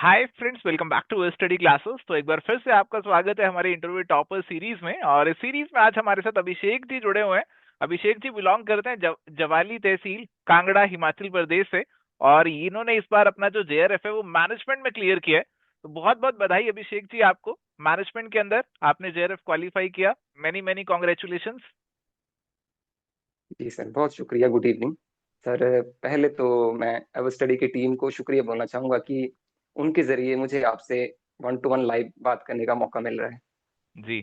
Hi friends, welcome back to study classes. तो एक बार फिर से आपका स्वागत है हमारे इंटरव्यू टॉपर सीरीज में। और इस सीरीज में आज हमारे साथ अभिषेक जी जुड़े हुए हैं। अभिषेक जी बिलोंग करते हैं जवाली तहसील, कांगड़ा, हिमाचल प्रदेश से। और इन्होंने इस बार अपना जो जेआरएफ है वो मैनेजमेंट में क्लियर किया है। तो बहुत बहुत बधाई अभिषेक जी आपको। मैनेजमेंट के अंदर आपने जेआरएफ क्वालिफाई किया। Many many congratulation. जी सर, बहुत शुक्रिया। Good evening sir. पहले तो मैं एवर स्टडी की टीम को शुक्रिया बोलना चाहूंगा कि उनके जरिए मुझे आपसे वन टू वन लाइव बात करने का मौका मिल रहा है। जी।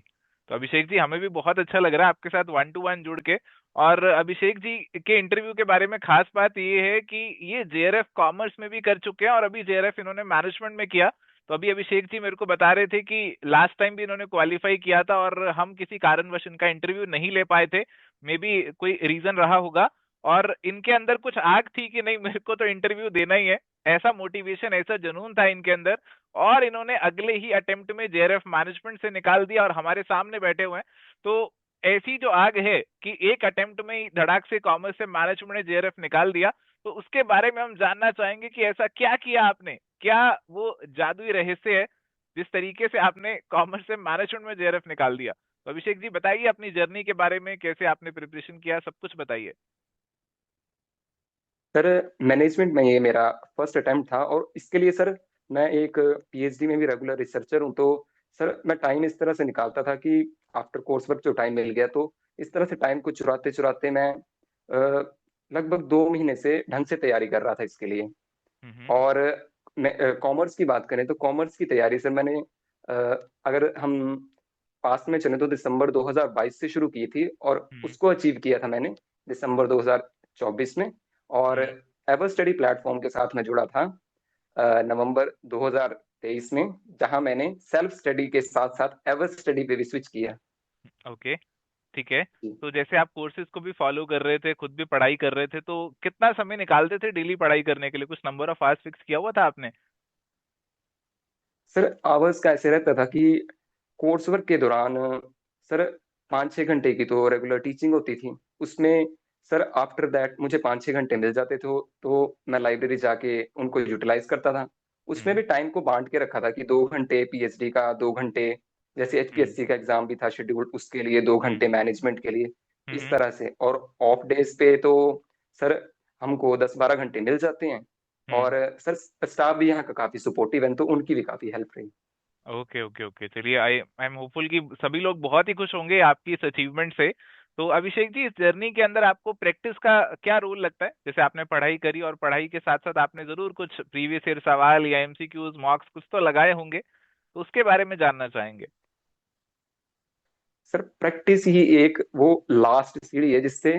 तो अभिषेक जी हमें भी बहुत अच्छा लग रहा है आपके साथ वन टू वन जुड़ के। और अभिषेक जी के इंटरव्यू के बारे में खास बात ये है कि ये जेआरएफ कॉमर्स में भी कर चुके हैं और अभी जेआरएफ इन्होंने मैनेजमेंट में किया। तो अभी अभिषेक जी मेरे को बता रहे थे कि लास्ट टाइम भी इन्होंने क्वालिफाई किया था और हम किसी कारणवश इनका इंटरव्यू नहीं ले पाए थे। मे बी कोई रीजन रहा होगा। और इनके अंदर कुछ आग थी कि नहीं, मेरे को तो इंटरव्यू देना ही है। ऐसा मोटिवेशन, ऐसा जुनून था इनके अंदर। और इन्होंने अगले ही अटेम्प्ट में जेआरएफ मैनेजमेंट से निकाल दिया और हमारे सामने बैठे हुए हैं। तो ऐसी जो आग है कि एक अटेम्प्ट में ही धड़ाक से कॉमर्स से मैनेजमेंट ने जेआरएफ निकाल दिया। तो उसके बारे में हम जानना चाहेंगे कि ऐसा क्या किया आपने, क्या वो जादुई रहस्य है जिस तरीके से आपने कॉमर्स से मैनेजमेंट में जेआरएफ निकाल दिया। तो अभिषेक जी बताइए अपनी जर्नी के बारे में, कैसे आपने प्रिपरेशन किया, सब कुछ बताइए। सर, मैनेजमेंट में ये मेरा फर्स्ट अटेम्प्ट था और इसके लिए सर मैं एक पीएचडी में भी रेगुलर रिसर्चर हूँ। तो सर मैं टाइम इस तरह से निकालता था कि आफ्टर कोर्स वर्क जो टाइम मिल गया तो इस तरह से टाइम को चुराते चुराते मैं लगभग 2 महीने से ढंग से तैयारी कर रहा था इसके लिए। हम्म। और कॉमर्स की बात करें तो कॉमर्स की तैयारी सर मैंने अ, अगर हम पास्ट में चले तो दिसंबर 2022 से शुरू की थी और हम्म। उसको अचीव किया था मैंने दिसंबर 2024 में। और हम्म। एवर स्टडी प्लेटफॉर्म के साथ मैं जुड़ा था नवंबर 2023 में, जहां मैंने सेल्फ स्टडी के साथ साथ एवर स्टडी पे भी स्विच किया। ओके। ठीक है। जी। तो जैसे आप कोर्सेज को भी फॉलो कर रहे थे, खुद भी पढ़ाई कर रहे थे, तो कितना समय निकालते थे डेली पढ़ाई करने के लिए? कुछ नंबर ऑफ आवर्स फिक्स किया हुआ था आपने? सर आवर्स का ऐसे रहता था कि कोर्स वर्क के दौरान सर 5-6 घंटे की तो रेगुलर टीचिंग होती थी उसमें। सर आफ्टर दैट मुझे 5-6 घंटे मिल जाते थे तो मैं लाइब्रेरी जाके उनको यूटिलाइज करता था। उसमें हम्म। भी टाइम को बांट के रखा था कि 2 घंटे पीएचडी का, 2 घंटे जैसे हम्म। एचपीएससी का एग्जाम भी था शेड्यूल्ड उसके लिए, दो हम्म। घंटे मैनेजमेंट के लिए। इस हम्म। तरह से। और ऑफ डेज पे तो सर हमको 10-12 घंटे मिल जाते हैं। हम्म। और सर स्टाफ भी यहाँ का काफी सपोर्टिव है तो उनकी भी काफी हेल्प रही। ओके ओके ओके, चलिए आई एम होपफुल कि सभी लोग बहुत ही खुश होंगे आपकी इस अचीवमेंट से। तो अभिषेक जी, इस जर्नी के अंदर आपको प्रैक्टिस का क्या रोल लगता है? जैसे आपने पढ़ाई करी और पढ़ाई के साथ साथ आपने जरूर कुछ प्रीवियस ईयर सवाल या एमसीक्यूज मॉक्स कुछ तो लगाए होंगे। तो उसके बारे में जानना चाहेंगे। सर प्रैक्टिस ही एक वो लास्ट सीढ़ी है जिससे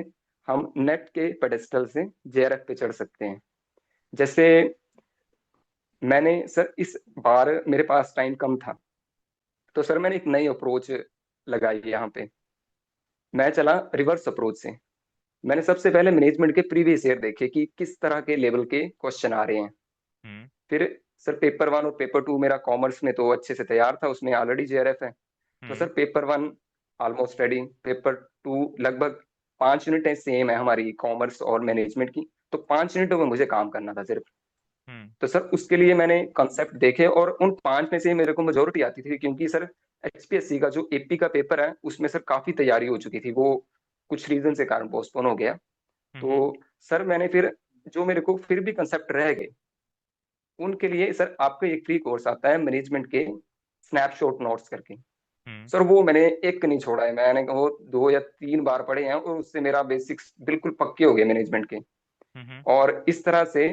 हम नेट के पेडेस्टल से जेआरएफ पे चढ़ सकते हैं। जैसे मैंने सर इस बार मेरे पास टाइम कम था तो सर मैंने एक नई अप्रोच लगाई यहाँ पे। मैं चला रिवर्स अप्रोच से। मैंने सबसे पहले मैनेजमेंट के प्रीवियस ईयर देखे कि किस तरह के लेवल के क्वेश्चन आ रहे हैं। हम्म। फिर सर पेपर वन और पेपर टू मेरा कॉमर्स में तो अच्छे से तैयार था, उसमें ऑलरेडी जेआरएफ है। तो हम्म। Sir paper one almost ready, paper two लगभग 5 यूनिटें सेम है हमारी कॉमर्स और मैनेजमेंट की, तो 5 यूनिटों में मुझे काम करना था सिर्फ। हम्म। तो सर उसके लिए मैंने कॉन्सेप्ट देखे और उन 5 में से मेरे को मेजोरिटी आती थी क्योंकि सर एचपीएससी का जो एपी का पेपर है उसमें सर काफी तैयारी हो चुकी थी, वो कुछ रीजन से कारण पोस्टपोन हो गया। हम्म। तो सर मैंने फिर जो मेरे को फिर भी कंसेप्ट रह गए उनके लिए सर आपका एक फ्री कोर्स आता है मैनेजमेंट के, स्नैपशॉट नोट्स करके। हम्म। सर वो मैंने एक नहीं छोड़ा है, मैंने वो 2 या 3 बार पढ़े हैं और उससे मेरा बेसिक्स बिल्कुल पक्के हो गए मैनेजमेंट के। हम्म। और इस तरह से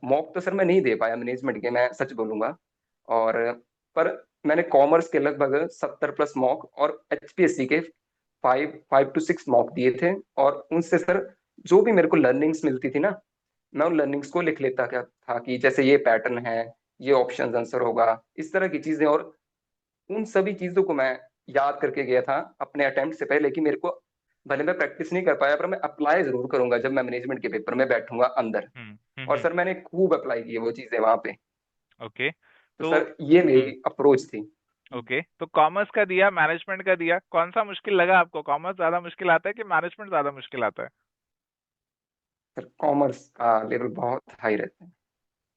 मॉक तो सर मैं नहीं दे पाया मैनेजमेंट के, मैं सच बोलूंगा। और पर मैंने कॉमर्स के लगभग 70+ मॉक और एचपीएससी के 5 5 to 6 मॉक दिए थे। और उनसे सर जो भी मेरे को लर्निंग्स मिलती थी ना, मैं उन लर्निंग्स को लिख लेता क्या था कि जैसे ये पैटर्न है, ये ऑप्शन आंसर होगा, इस तरह की चीजें। और उन सभी चीजों को मैं याद करके गया था अपने अटेम्प्ट से पहले कि मेरे को भले मैं प्रैक्टिस नहीं कर पाया पर मैं अप्लाई जरूर करूंगा जब मैं मैनेजमेंट के पेपर में बैठूंगा अंदर। हम्म। और सर मैंने खूब अप्लाई किए वो चीजें वहां पे। ओके। तो तो सर ये हम्म। मेरी अप्रोच थी। ओके, तो कॉमर्स का दिया, मैनेजमेंट का दिया, कौन सा मुश्किल लगा आपको? कॉमर्स ज्यादा मुश्किल आता है कि मैनेजमेंट ज्यादा मुश्किल आता है? सर कॉमर्स का लेवल बहुत हाई रहता है।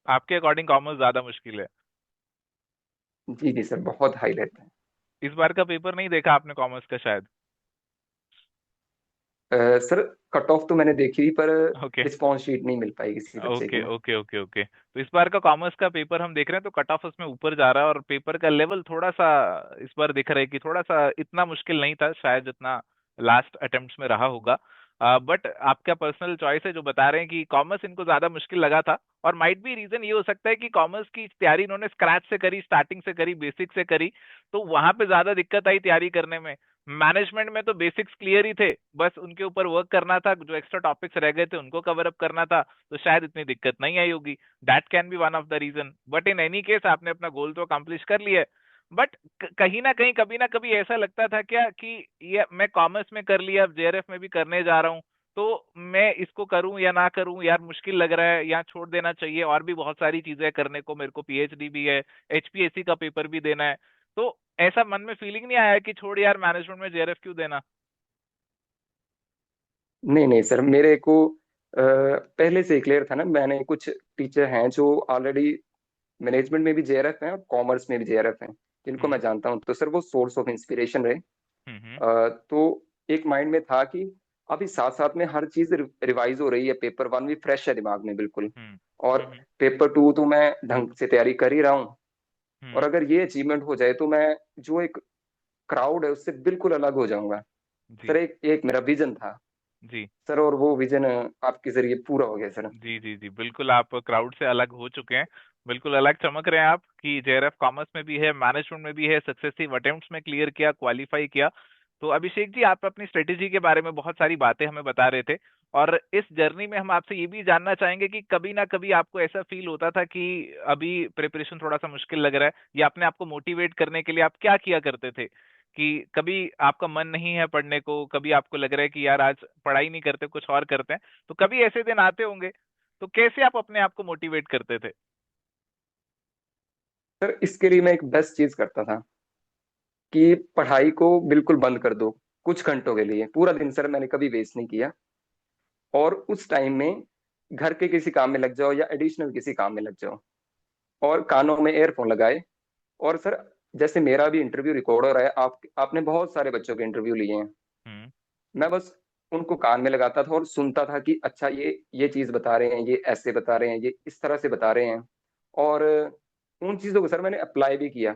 आपके अकॉर्डिंग कॉमर्स ज्यादा मुश्किल है? जी जी सर, बहुत हाई रहता है। इस बार का पेपर नहीं देखा आपने कॉमर्स का शायद? सर कट ऑफ तो मैंने देखी पर ओके रिस्पॉन्स शीट नहीं मिल पाई किसी बच्चे ओके की। Okay okay okay. तो इस बार का कॉमर्स का पेपर हम देख रहे हैं तो कट ऑफ उसमें ऊपर जा रहा है, और पेपर का लेवल थोड़ा सा इस बार दिख रहा है कि थोड़ा सा इतना मुश्किल नहीं था शायद जितना लास्ट अटेम्प्ट्स में रहा होगा। बट आपका पर्सनल चॉइस है जो बता रहे हैं कि कॉमर्स इनको ज्यादा मुश्किल लगा था। और माइट भी रीजन ये हो सकता है कि कॉमर्स की तैयारी इन्होंने स्क्रैच से करी, स्टार्टिंग से करी, बेसिक से करी, तो वहां पे ज्यादा दिक्कत आई तैयारी करने में। मैनेजमेंट में तो बेसिक्स क्लियर ही थे, बस उनके ऊपर वर्क करना था, जो एक्स्ट्रा टॉपिक्स रह गए थे उनको कवर अप करना था, तो शायद इतनी दिक्कत नहीं आई होगी। That can be one of the reason, but in any case आपने अपना गोल तो अकम्प्लिश कर लिया है। बट कहीं ना कहीं कभी ना कभी ऐसा लगता था क्या कि ये मैं कॉमर्स में कर लिया, अब जेआरएफ में भी करने जा रहा हूँ, तो मैं इसको करूं या ना करूं यार, मुश्किल लग रहा है या छोड़ देना चाहिए, और भी बहुत सारी चीजें करने को, मेरे को पीएचडी भी है, एचपीएससी का पेपर भी देना है। तो ऐसा मन में फीलिंग नहीं आया कि छोड़ यार मैनेजमेंट में जेआरएफ क्यों देना? नहीं नहीं सर, मेरे को पहले से क्लियर था ना। मैंने कुछ टीचर हैं जो ऑलरेडी मैनेजमेंट में भी जेआरएफ हैं और कॉमर्स में भी जेआरएफ हैं, जिनको मैं हम्म जानता हूँ, तो सर वो सोर्स ऑफ इंस्पिरेशन रहे। हम्म तो एक माइंड में था कि अभी साथ साथ में हर चीज रिवाइज हो रही है, पेपर वन भी फ्रेश है दिमाग में बिल्कुल, हम्म और हम्म पेपर टू तो मैं ढंग से तैयारी कर ही रहा हूँ। और हम्म, अगर ये अचीवमेंट हो जाए तो मैं जो एक क्राउड है उससे बिल्कुल अलग हो जाऊंगा। सर जी एक एक मेरा विजन था जी सर, और वो विजन आपके जरिए पूरा हो गया सर। जी जी जी, बिल्कुल आप क्राउड से अलग हो चुके हैं, बिल्कुल अलग चमक रहे हैं आप कि जेआरएफ कॉमर्स में भी है, मैनेजमेंट में भी है, सक्सेसिव अटेम्प्ट्स में क्लियर किया, क्वालिफाई किया। तो अभिषेक जी, आप अपनी स्ट्रेटेजी के बारे में बहुत सारी बातें हमें बता रहे थे, और इस जर्नी में हम आपसे ये भी जानना चाहेंगे कि कभी ना कभी आपको ऐसा फील होता था कि अभी प्रिपरेशन थोड़ा सा मुश्किल लग रहा है, या अपने आप को मोटिवेट करने के लिए आप क्या किया करते थे? कि कभी आपका मन नहीं है पढ़ने को, कभी आपको लग रहा है कि यार आज पढ़ाई नहीं करते, कुछ और करते हैं, तो कभी ऐसे दिन आते होंगे, तो कैसे आप अपने आप को मोटिवेट करते थे? सर इसके लिए मैं एक बेस्ट चीज करता था कि पढ़ाई को बिल्कुल बंद कर दो कुछ घंटों के लिए। पूरा दिन सर मैंने कभी वेस्ट नहीं किया, और उस टाइम में घर के किसी काम में लग जाओ या एडिशनल किसी काम में लग जाओ, और कानों में एयरफोन लगाए। और सर जैसे मेरा भी इंटरव्यू रिकॉर्ड हो रहा है, आपने बहुत सारे बच्चों के इंटरव्यू लिए हैं, हम्म मैं बस उनको कान में लगाता था और सुनता था कि अच्छा ये चीज बता रहे हैं, ये ऐसे बता रहे हैं, ये इस तरह से बता रहे हैं। और उन चीजों को सर मैंने अप्लाई भी किया।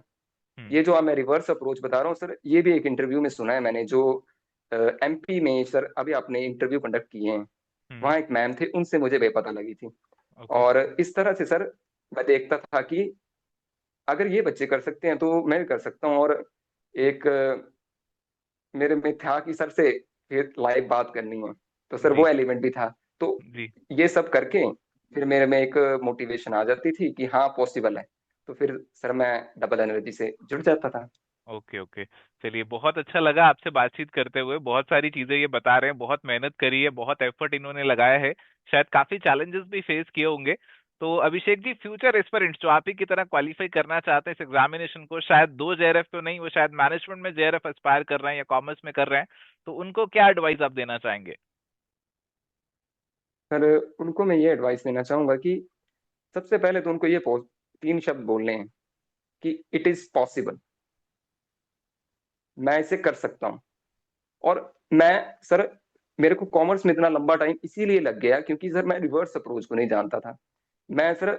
हम्म ये जो मैं रिवर्स अप्रोच बता रहा हूँ सर, ये भी एक इंटरव्यू में सुना है मैंने, जो एमपी में सर अभी आपने इंटरव्यू कंडक्ट किए हैं, हम्म वहाँ एक मैम थे, उनसे मुझे बेपता लगी थी। ओके और इस तरह से सर मैं देखता था कि अगर ये बच्चे कर सकते हैं तो मैं भी कर सकता हूँ। और एक मेरे में था कि सर से फिर लाइव बात करनी है, तो सर वो जी एलिमेंट भी था। तो जी ये सब करके फिर मेरे में एक मोटिवेशन आ जाती थी कि हाँ पॉसिबल है, तो फिर सर मैं डबल एनर्जी से जुड़ जाता था। Okay okay. चलिए, बहुत अच्छा लगा आपसे बातचीत करते हुए, बहुत सारी चीजें ये बता रहे हैं, बहुत मेहनत करी है, बहुत एफर्ट इन्होंने लगाया है, शायद काफी चैलेंजेस भी फेस किए होंगे। तो अभिषेक जी, फ्यूचर एस्पिरेंट्स जो आप ही की तरह क्वालिफाई करना चाहते हैं इस एग्जामिनेशन को, शायद दो जेआरएफ तो नहीं, वो शायद मैनेजमेंट में जेआरएफ एस्पायर कर रहे हैं या कॉमर्स में कर रहे हैं, तो उनको क्या एडवाइस आप देना चाहेंगे? सर उनको मैं ये एडवाइस देना चाहूंगा कि सबसे पहले तो उनको ये तीन शब्द बोलने हैं कि इट इज पॉसिबल, मैं इसे कर सकता हूँ। और मैं सर, मेरे को कॉमर्स में इतना लंबा टाइम इसीलिए लग गया क्योंकि सर मैं रिवर्स अप्रोच को नहीं जानता था। मैं सर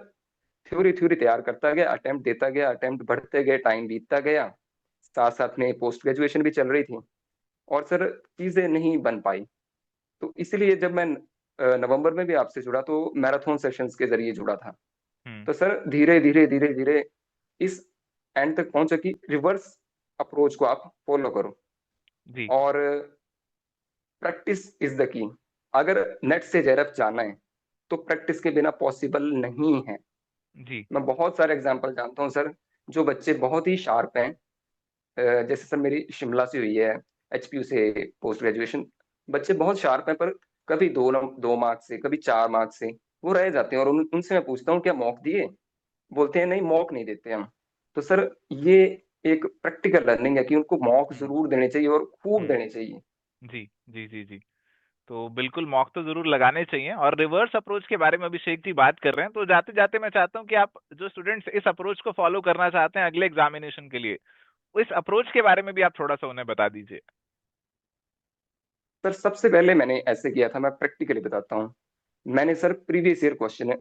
थ्योरी थ्योरी तैयार करता गया, अटेम्प्ट देता गया, अटेम्प्ट बढ़ते गए, टाइम बीतता गया, साथ साथ में पोस्ट ग्रेजुएशन भी चल रही थी, और सर चीजें नहीं बन पाई। तो इसलिए जब मैं नवंबर में भी आपसे जुड़ा तो मैराथन सेशंस के जरिए जुड़ा था। हम्म तो सर धीरे धीरे धीरे धीरे इस एंड तक पहुंचा कि रिवर्स अप्रोच को आप फॉलो करो, जी और प्रैक्टिस इज द की। अगर नेट से जेरफ जाना है तो प्रैक्टिस के बिना पॉसिबल नहीं है। जी मैं बहुत सारे एग्जांपल जानता हूँ सर, जो बच्चे बहुत ही शार्प हैं, जैसे सर मेरी शिमला से हुई है एचपीयू से पोस्ट ग्रेजुएशन, बच्चे बहुत शार्प हैं पर कभी दो मार्क्स से, कभी 4 मार्क्स से वो रह जाते हैं। और उनसे मैं पूछता हूँ क्या मॉक दिए, बोलते हैं नहीं मॉक नहीं देते हम। तो सर ये एक प्रैक्टिकल लर्निंग है कि उनको मॉक हम्म जरूर देने चाहिए और खूब हम्म देने चाहिए। जी जी जी जी। तो बिल्कुल मॉक तो जरूर लगाने चाहिए। और रिवर्स अप्रोच के बारे में अभिषेक जी बात कर रहे हैं, तो जाते जाते मैं चाहता हूँ कि आप जो स्टूडेंट्स इस अप्रोच को फॉलो करना चाहते हैं अगले एग्जामिनेशन के लिए, इस अप्रोच के बारे में भी आप थोड़ा सा उन्हें बता दीजिए। सर सबसे पहले मैंने ऐसे किया था, मैं प्रैक्टिकली बताता हूँ। मैंने सर प्रीवियस ईयर क्वेश्चन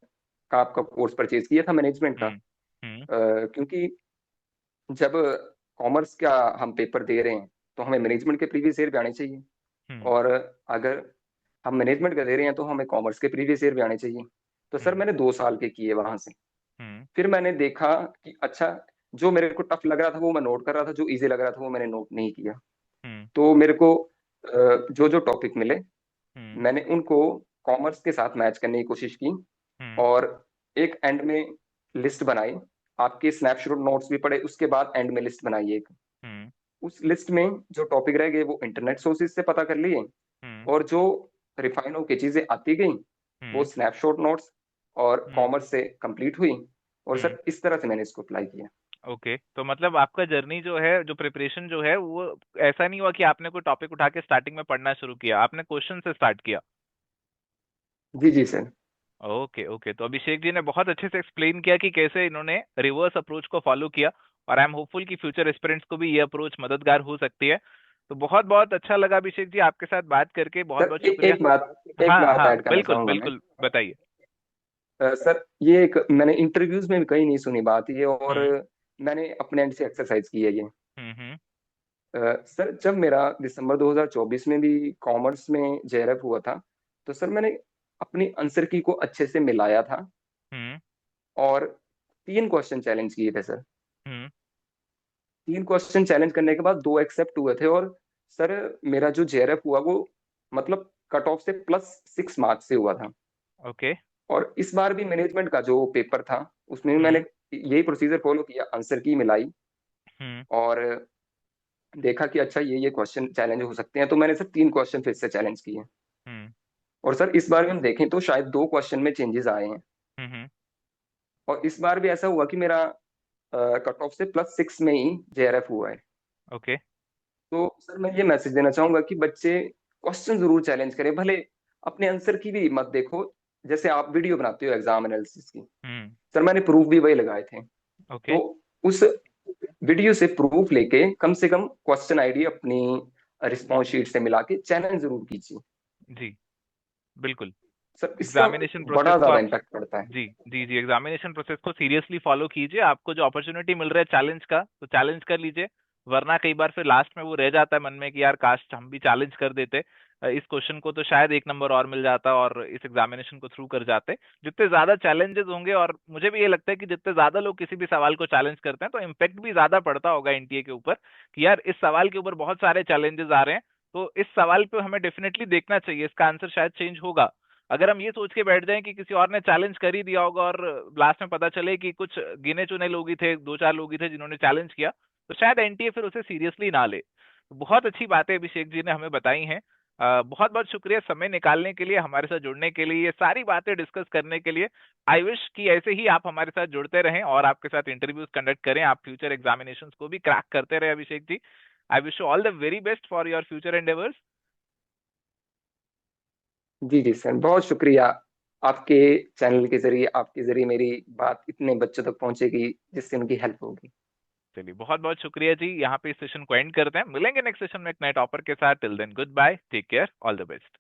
का आपका कोर्स परचेज किया था मैनेजमेंट का। हम्म। हम्म। क्योंकि जब कॉमर्स का हम पेपर दे रहे हैं तो हमें मैनेजमेंट के प्रीवियस ईयर भी आने चाहिए। हम्म। और अगर हम मैनेजमेंट का दे रहे हैं तो हमें कॉमर्स के प्रीवियस ईयर भी आने चाहिए। तो सर हम्म। मैंने 2 साल के किए वहां से। हम्म। फिर मैंने देखा कि अच्छा, जो मेरे को टफ लग रहा था वो मैं नोट कर रहा था, जो इजी लग रहा था वो मैंने नोट नहीं किया। हम्म। तो मेरे को जो जो टॉपिक मिले हम्म। मैंने उनको कॉमर्स के साथ मैच करने की कोशिश की। हम्म। और एक एंड में लिस्ट बनाई। आपके स्नैपशॉट नोट्स भी पढ़े, उसके बाद एंड में लिस्ट बनाई एक। हम्म। उस लिस्ट में जो टॉपिक रह गए वो इंटरनेट सोर्सेज से पता कर लिए। हम्म। और जो रिफाइन होकर चीजें आती गई वो हम्म। स्नैपशॉट नोट्स और हम्म। कॉमर्स से कंप्लीट हुई। और हम्म। सर इस तरह से मैंने इसको अप्लाई किया। ओके, तो मतलब आपका जर्नी जो है, जो प्रिपरेशन जो है, वो ऐसा नहीं हुआ कि आपने कोई टॉपिक उठा के स्टार्टिंग में पढ़ना शुरू किया, आपने क्वेश्चन से स्टार्ट किया। जी जी सर। ओके ओके, तो अभिषेक जी ने बहुत अच्छे से एक्सप्लेन किया कि कैसे इन्होंने रिवर्स अप्रोच को फॉलो किया। और आई एम होपफुल कि फ्यूचर एस्पिरेंट्स को भी ये अप्रोच मददगार हो सकती है। तो बहुत बहुत अच्छा लगा अभिषेक जी आपके साथ बात करके, बहुत सर बहुत शुक्रिया। एक हाँ बात हाँ, ऐड करना बिल्कुल चाहूंगा मैं। बिल्कुल, बताइए। सर ये एक मैंने इंटरव्यूज में भी कहीं नहीं सुनी बात ये, और हम्म। मैंने अपने एंड से एक्सरसाइज की है ये। हम्म। सर जब मेरा दिसंबर 2024 में भी कॉमर्स में जेआरएफ हुआ था, तो सर मैंने अपनी आंसर की को अच्छे से मिलाया था। हम्म। और 3 क्वेश्चन चैलेंज किए थे सर। हम्म। 3 क्वेश्चन चैलेंज करने के बाद 2 एक्सेप्ट हुए थे। और सर मेरा जो जेआरएफ हुआ वो मतलब कट ऑफ से +6 मार्क्स से हुआ था। ओके। और इस बार भी मैनेजमेंट का जो पेपर था उसमें भी हम्म। मैंने यही प्रोसीजर फॉलो किया, आंसर की मिलाई। हम्म। और देखा कि अच्छा ये क्वेश्चन चैलेंज हो सकते हैं, तो मैंने सर 3 क्वेश्चन फिर से चैलेंज किए। हम्म। और सर इस बार भी हम देखें तो शायद 2 क्वेश्चन में चेंजेस आए हैं। हम्म। और इस बार भी ऐसा हुआ कि मेरा कट ऑफ से +6 में ही जेआरएफ हुआ है। ओके। तो सर मैं ये मैसेज देना चाहूंगा कि बच्चे क्वेश्चन जरूर चैलेंज करें, भले अपने आंसर की भी मत देखो। जैसे आप वीडियो बनाते हो एग्जाम एनालिसिस की, हम्म। सर मैंने प्रूफ भी वही लगाए थे। ओके। तो उस वीडियो से प्रूफ लेके कम से कम क्वेश्चन आईडी अपनी रिस्पॉन्स शीट से मिला के चैलेंज जरूर कीजिए। जी, बिल्कुल। सर इसका एग्जामिनेशन प्रोसेस बड़ा को ज्यादा आप, इम्पैक्ट पड़ता है। जी जी जी, एग्जामिनेशन प्रोसेस को सीरियसली फॉलो कीजिए। आपको जो अपॉर्चुनिटी मिल रहा है चैलेंज का, तो चैलेंज कर लीजिए। वरना कई बार फिर लास्ट में वो रह जाता है मन में कि यार काश हम भी चैलेंज कर देते इस क्वेश्चन को, तो शायद एक नंबर और मिल जाता और इस एग्जामिनेशन को थ्रू कर जाते। जितने ज्यादा चैलेंजेस होंगे, और मुझे भी ये लगता है कि जितने ज्यादा लोग किसी भी सवाल को चैलेंज करते हैं तो इम्पेक्ट भी ज्यादा पड़ता होगा एनटीए के ऊपर, कि यार इस सवाल के ऊपर बहुत सारे चैलेंजेस आ रहे हैं, तो इस सवाल पे हमें डेफिनेटली देखना चाहिए, इसका आंसर शायद चेंज होगा। अगर हम ये सोच के बैठ जाएं कि किसी और ने चैलेंज कर ही दिया होगा और लास्ट में पता चले कि कुछ गिने चुने लोग ही थे, दो चार लोग ही थे जिन्होंने चैलेंज किया, तो शायद एनटीए फिर उसे सीरियसली ना ले। तो बहुत अच्छी बातें अभिषेक जी ने हमें बताई हैं। बहुत बहुत शुक्रिया समय निकालने के लिए, हमारे साथ जुड़ने के लिए, ये सारी बातें डिस्कस करने के लिए। आई विश कि ऐसे ही आप हमारे साथ जुड़ते रहें और आपके साथ इंटरव्यूज कंडक्ट करें, आप फ्यूचर एग्जामिनेशंस को भी क्रैक करते रहे Abhishek ji. I wish you all the very best for your future endeavours. जी जी सर, बहुत शुक्रिया। आपके चैनल के जरिए, आपके जरिए मेरी बात इतने बच्चों तक पहुंचेगी जिससे उनकी हेल्प होगी। चलिए, बहुत बहुत शुक्रिया जी। यहाँ पे इस सेशन को एंड करते हैं, मिलेंगे नेक्स्ट सेशन में एक नए टॉपर के साथ। Till then goodbye, take care, all the best.